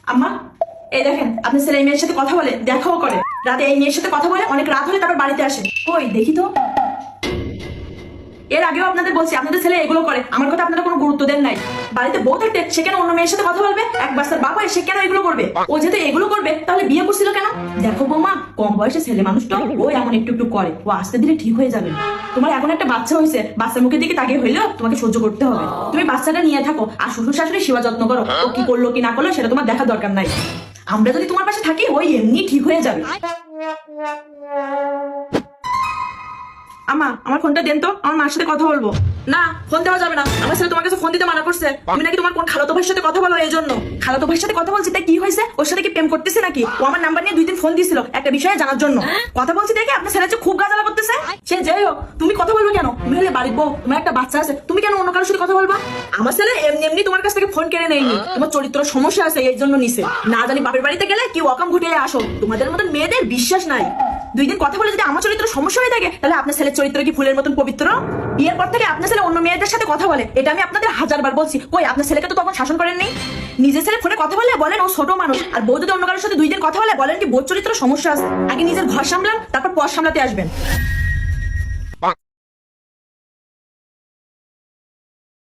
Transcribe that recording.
আম্মা, এই দেখেন আপনার ছেলে এই মেয়ের সাথে কথা বলে, দেখাও করে, রাতে এই মেয়ের সাথে কথা বলে, অনেক রাত হলে তারপর বাড়িতে আসে। কই দেখি তো। এর আগেও আপনাদের বলছি আপনাদের ছেলে এগুলো করে, আমার কথা আপনারা কোনো গুরুত্ব দেন নাই। বাড়িতে বউ থাকতে সে কেন অন্য মেয়ের সাথে কথা বলবে? এক বাচ্চার বাপ হয়ে সে কেন এগুলো করবে? ও যেহেতু এগুলো করবে তাহলে বিয়ে করছিল কেন? দেখো বৌমা, কম বয়সে ছেলে মানুষটা ও এমন একটু একটু করে, ও আস্তে ধীরে ঠিক হয়ে যাবে। তোমার এখন একটা বাচ্চা হয়েছে, বাচ্চার মুখের দিকে তাকিয়ে হইলেও তোমাকে সহ্য করতে হবে। তুমি বাচ্চাটা নিয়ে থাকো আর শ্বশুর শাশুড়ি সেবা যত্ন করো। ও কি করলো কি না করলো সেটা তোমার দেখার দরকার নাই। আমরা যদি তোমার পাশে থাকি ওই এমনি ঠিক হয়ে যাবে। আমা, আমার ফোনটা দেন তো, আমার মার সাথে কথা বলবো। না, ফোন দেওয়া যাবে না, আমার ছেলে তোমার কাছে ফোন দিতে মানা করছে। তুমি নাকি তোমার কোন খালাতো ভাইয়ের সাথে কথা বলো, এই জন্য। খালাতো ভাইয়ের সাথে কথা বলছি তাই কি হয়েছে? ওর সাথে কি প্রেম করতেছে নাকি? ও আমার নাম্বার নিয়ে 2 দিন ফোন দিয়েছিল একটা বিষয়ে জানার জন্য। কথা বলছি দেখে আপনার ছেলে খুব গাজালা করতেছে। সে যাই হোক, তুমি কথা বলবে কেন? তুমি হলে বাড়ির বউ, তোমার একটা বাচ্চা আছে, তুমি কেন অন্য কারোর সাথে কথা বলবা? আমার ছেলে এমনি এমনি তোমার কাছ থেকে ফোন কেড়ে নেয়নি, তোমার চরিত্র সমস্যা আছে এই জন্য নিছে। না জানি বাপের বাড়িতে গেলে কি অকাম ঘটিয়ে আসো, তোমাদের মতন মেয়েদের বিশ্বাস নাই। 2 দিন কথা বলে যদি আমার চরিত্র সমস্যা হয়ে থাকে তাহলে আপনার ছেলের চরিত্র কি ফুলের মতন পবিত্র? বিয়ের পর থেকে আপনার ছেলে অন্য মেয়েদের সাথে কথা বলে, এটা আমি আপনাদের 1000বার বলছি। কই আপনার ছেলেকে তো তখন শাসন করেননি। নিজের ছেলে ফোনে কথা বলে বলেন ও ছোট মানুষ, আর বউ যদি অন্য কারোর সাথে 2 দিন কথা বলে বলেন কি বউ চরিত্র সমস্যা আছে। আগে নিজের ঘর সামলান, তারপর পর সামলাতে আসবেন।